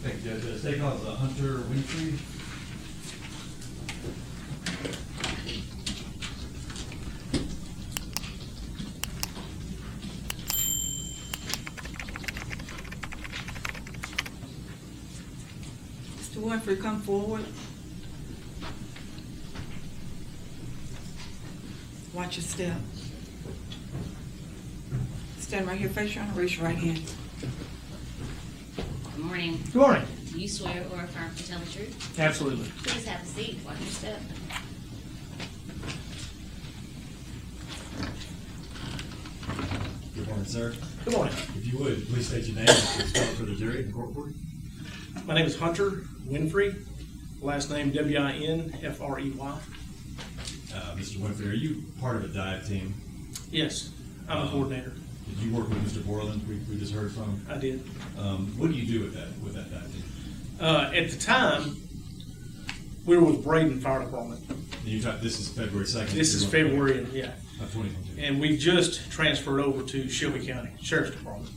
Thank you, Judge. Take on Hunter Winfrey. Mr. Winfrey, come forward. Watch your step. Stand right here, face your honor, raise your right hand. Good morning. Good morning. Do you swear or affirm to tell the truth? Absolutely. Please have a seat. Watch your step. Good morning, sir. Good morning. If you would, please state your name and spell it for the jury and court reporter. My name is Hunter Winfrey. Last name Winfrey. Mr. Winfrey, are you part of a dive team? Yes, I'm a coordinator. Did you work with Mr. Borland, we just heard from? I did. What do you do with that dive team? At the time, we were with Braden Fire Department. This is February 2nd? This is February, yeah. Of 2022. And we just transferred over to Shelby County Sheriff's Department.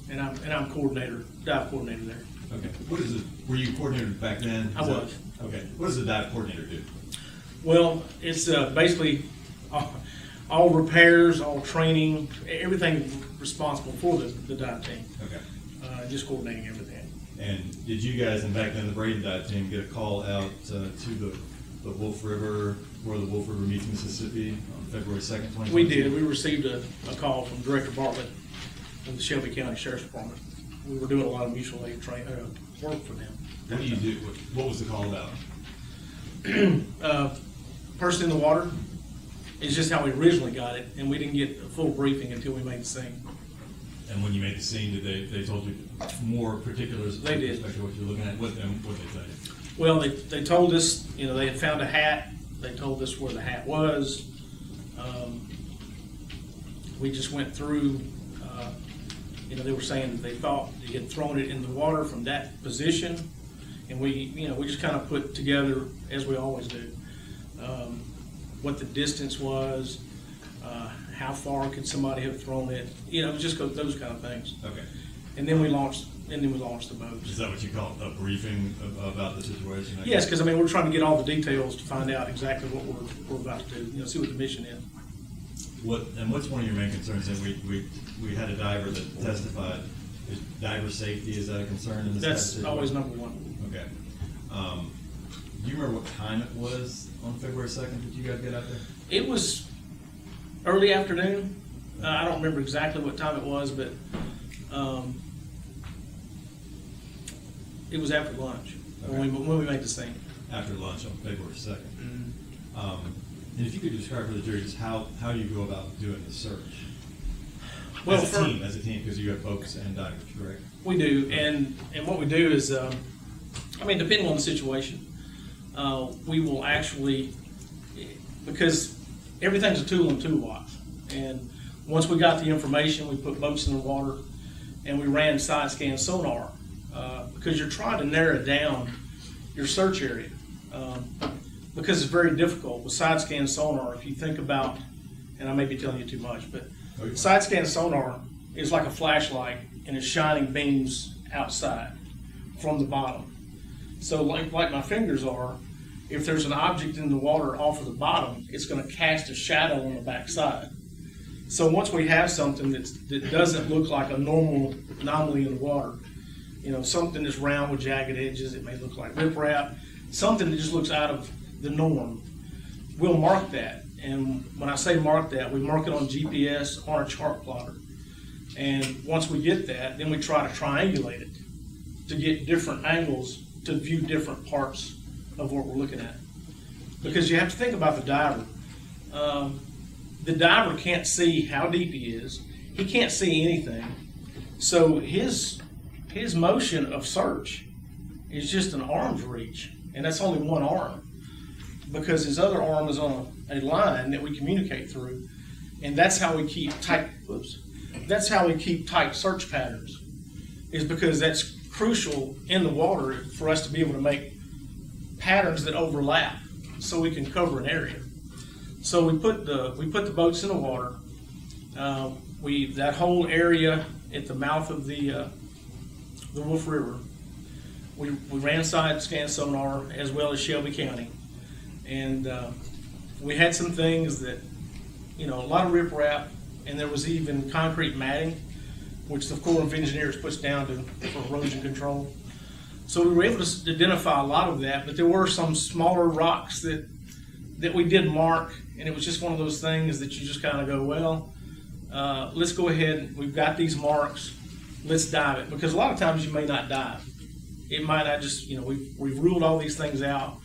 And I'm coordinator, dive coordinator there. Okay. What is it? Were you coordinator back then? I was. Okay. What does the dive coordinator do? Well, it's basically all repairs, all training, everything responsible for the dive team. Okay. Just coordinating everything. And did you guys, and back then the Braden dive team, get a call out to the Wolf River, where the Wolf River meets Mississippi on February 2nd, 2022? We did. We received a call from Director Bartlett of the Shelby County Sheriff's Department. We were doing a lot of mutual aid work for them. What do you do? What was the call about? Person in the water is just how we originally got it, and we didn't get a full briefing until we made the scene. And when you made the scene, did they told you more particulars? They did. With respect to what you're looking at? What did they tell you? Well, they told us, they had found a hat. They told us where the hat was. We just went through, they were saying that they thought they had thrown it in the water from that position. And we just kind of put together, as we always do, what the distance was, how far could somebody have thrown it, just those kind of things. Okay. And then we launched the boat. Is that what you call a briefing about the situation? Yes, because we're trying to get all the details to find out exactly what we're about to do. See what the mission is. What's one of your main concerns? And we had a diver that testified. Is diver safety, is that a concern in this? That's always number one. Okay. Do you remember what time it was on February 2nd that you guys get out there? It was early afternoon. I don't remember exactly what time it was, but it was after lunch when we made the scene. After lunch on February 2nd. Mm-hmm. And if you could describe for the jury just how you go about doing the search. Well, as a team, because you have boats and divers, correct? We do, and what we do is, depending on the situation, we will actually, because everything's a tool in the toolbox, and once we got the information, we put boats in the water, and we ran side scan sonar, because you're trying to narrow down your search area, because it's very difficult with side scan sonar. If you think about, and I may be telling you too much, but side scan sonar is like a flashlight, and it's shining beams outside from the bottom. So like my fingers are, if there's an object in the water off of the bottom, it's going to cast a shadow on the backside. So once we have something that doesn't look like a normal anomaly in the water, something that's round with jagged edges, it may look like riprap, something that just looks out of the norm, we'll mark that. And when I say mark that, we mark it on GPS on a chart plotter. And once we get that, then we try to triangulate it to get different angles to view different parts of what we're looking at. Because you have to think about the diver. The diver can't see how deep he is. He can't see anything. So his motion of search is just an arm's reach. And that's only one arm, because his other arm is on a line that we communicate through, and that's how we keep tight. That's how we keep tight search patterns, is because that's crucial in the water for us to be able to make patterns that overlap, so we can cover an area. So we put the boats in the water. That whole area at the mouth of the Wolf River, we ran side scan sonar as well as Shelby County. And we had some things that, a lot of riprap, and there was even concrete matting, which the Corps of Engineers puts down for erosion control. So we were able to identify a lot of that, but there were some smaller rocks that we did mark, and it was just one of those things that you just kind of go, well, let's go ahead, we've got these marks, let's dive it, because a lot of times you may not dive. It might not just, we've ruled all these things out,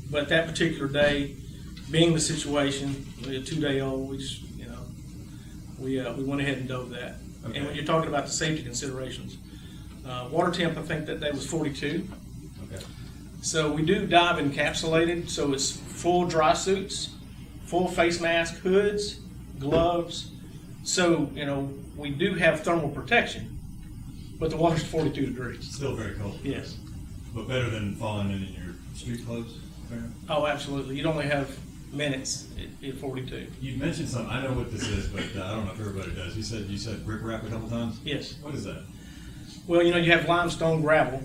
but that particular day, being the situation, a 2-day-old, we just, we went ahead and dove that. Okay. And when you're talking about the safety considerations, water temp, I think that day was 42. Okay. So we do dive encapsulated, so it's full dry suits, full face mask, hoods, gloves. So, we do have thermal protection, but the water's 42 degrees. Still very cold. Yes. But better than falling in your street clothes, apparently. Oh, absolutely. You'd only have minutes at 42. You mentioned something, I know what this is, but I don't know if everybody does. You said riprap a couple times? Yes. What is that? Well, you have limestone gravel.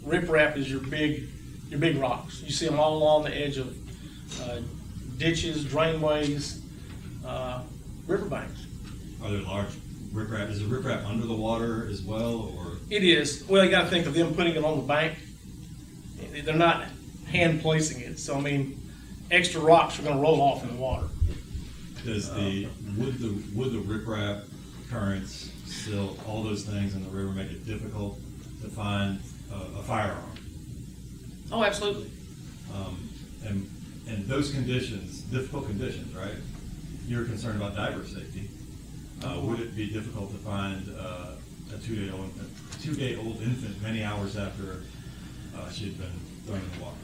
Riprap is your big rocks. You see them all along the edge of ditches, drainways, riverbanks. Are there large riprap? Is it riprap under the water as well, or? It is. Well, you got to think of them putting it on the bank. They're not hand placing it. So, extra rocks are going to roll off in the water. Does would the riprap, currents, silt, all those things in the river make it difficult to find a firearm? Oh, absolutely. And those conditions, difficult conditions, right? You're concerned about diver safety. Would it be difficult to find a 2-day-old infant many hours after she had been thrown in the water?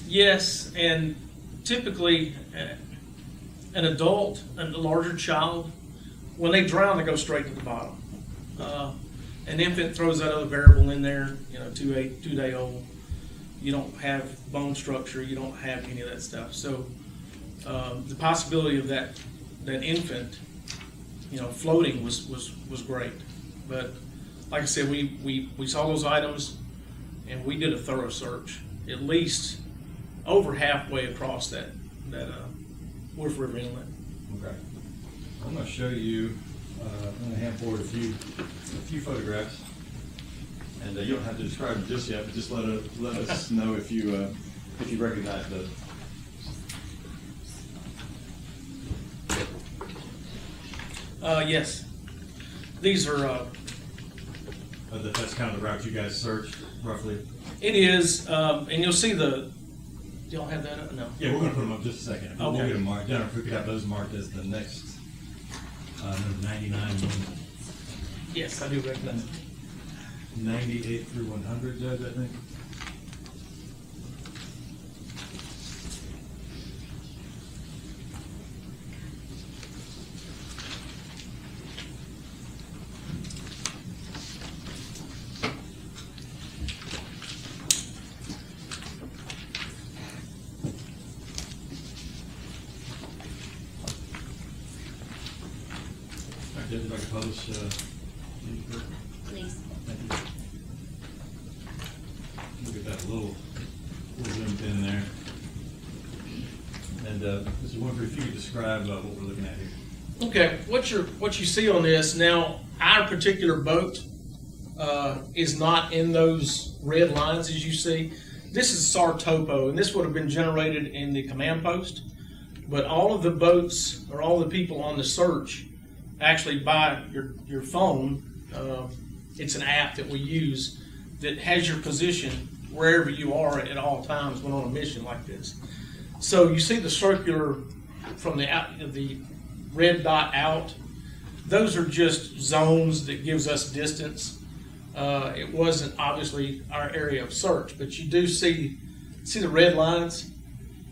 Yes, and typically an adult and a larger child, when they drown, they go straight to the bottom. An infant throws that other variable in there, 2-day-old. You don't have bone structure, you don't have any of that stuff. So the possibility of that infant, floating was great. But like I said, we saw those items and we did a thorough search, at least over halfway across that Wolf River Inlet. Okay. I'm going to show you. I'm going to hand forward a few photographs, and you don't have to describe them just yet, but just let us know if you recognize those. Yes, these are. That's kind of the route you guys searched, roughly. It is, and you'll see the. Do y'all have that up? No. Yeah, we're going to put them up just a second. We'll Okay. get them marked. Jennifer, if we could have those marked as the next number 99, Yes, I do recognize it. 98 through 100, Judge, I think. All right, Judge, if I could publish Please. Thank you. Look at that little zoomed in there. And Mr. Winfrey, if you could describe what we're looking at here. Okay, what you see on this now, our particular boat is not in those red lines as you see. This is SAR topo, and this would have been generated in the command post. But all of the boats or all the people on the search, actually by your phone, it's an app that we use that has your position wherever you are at all times when on a mission like this. So you see the circular from the red dot out. Those are just zones that gives us distance. It wasn't obviously our area of search, but you do see the red lines.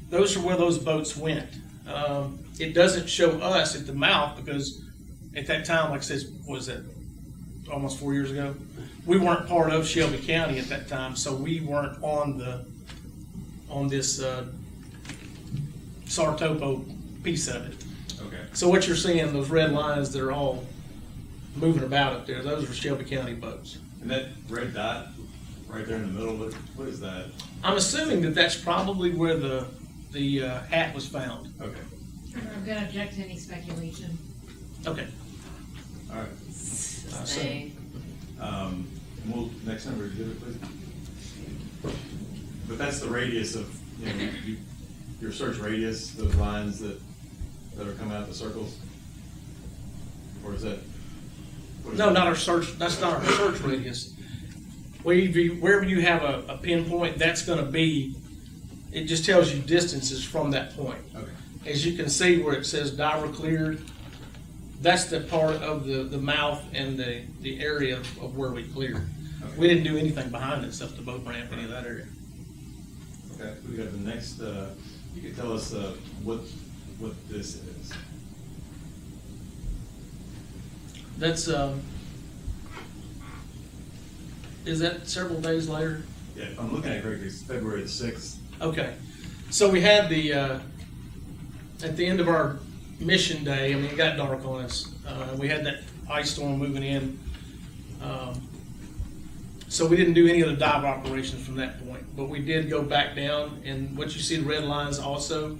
Those are where those boats went. It doesn't show us at the mouth because at that time, like I said, was that almost 4 years ago? We weren't part of Shelby County at that time, so we weren't on this SAR topo piece of it. Okay. So what you're seeing, those red lines that are all moving about up there, those are Shelby County boats. And that red dot, right there in the middle, what is that? I'm assuming that that's probably where the hat was found. Okay, I'm gonna object to any speculation. Okay. all right. Stay. And next number, exhibit, please. But that's the radius of, your search radius, those lines that are coming out the circles? Or is that? what is No, that? not our search, that's not our search radius. Wherever you have a pinpoint, that's gonna be, it just tells you distances from that point. Okay, As you can see where it says diver cleared, that's the part of the mouth and the area of where we cleared. Okay. We didn't do anything behind it except the boat ramp, any of that area. okay, we got the next, you could tell us, what this is. That's, is that several days later? Yeah, if I'm looking at it correctly, it's February the 6th. Okay, so we had at the end of our mission day, I mean, it got dark on us. We had that ice storm moving in. So we didn't do any of the dive operations from that point, but we did go back down, and what you see the red lines also,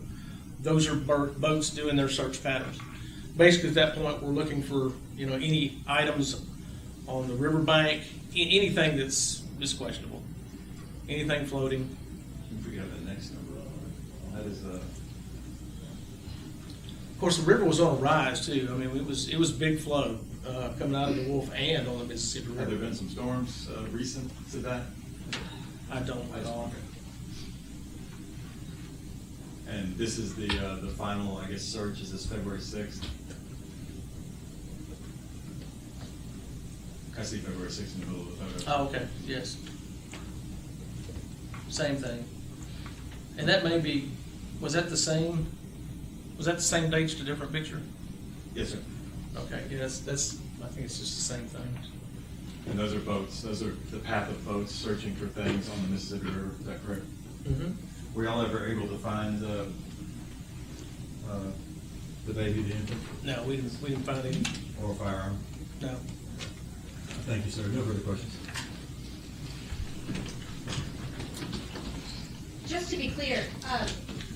those are boats doing their search patterns. Basically, at that point, we're looking for, any items on the riverbank, anything that's questionable, anything floating. If we have the next number, that is, Of course, the river was on a rise too. I mean, it was big flow coming out of the Wolf and on the Mississippi have there River. been some storms recent to that? I don't at all. And this is the final, I guess, search, is this February 6th? I see February 6th in the middle of the photo. Oh, okay, yes. Same thing. And that may be, was that the same dates to different picture? Yes, sir. Okay, yeah, that's, I think it's just the same thing. And those are boats, those are the path of boats searching for things on the Mississippi River, is that correct? Mm-hmm. Were y'all ever able to find the baby, the infant, No, we didn't find any, or a firearm? no. Thank you, sir. No further questions. Just to be clear,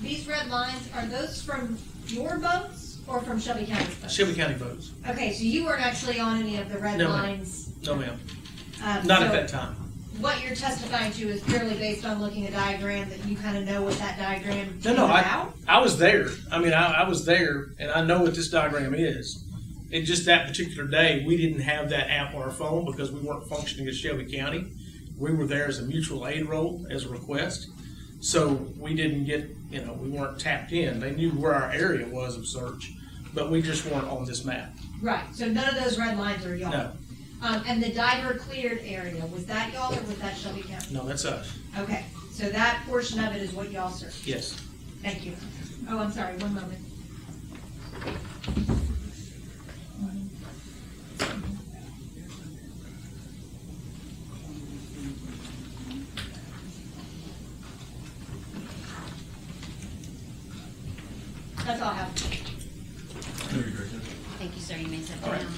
these red lines, are those from your boats or from Shelby County's boats? Shelby County boats. Okay, so you weren't actually on any of the red No, ma'am. lines? No, ma'am. So Not at that time. What you're testifying to is purely based on looking at a diagram, that you kind of know what that diagram is No, about? I was there. I mean, I was there, and I know what this diagram is. It just that particular day, we didn't have that app on our phone because we weren't functioning as Shelby County. We were there as a mutual aid role, as a request. So we didn't get, we weren't tapped in. They knew where our area was of search, but we just weren't on this map. Right, so none of those red lines are y'all? No, And the diver cleared area, was that y'all or was that Shelby County? no, that's us. Okay, so that portion of it is what y'all searched? Yes. Thank you. Oh, I'm sorry, one moment. That's all I have. No, you're great, sir. Thank you, sir. You may sit All right. down.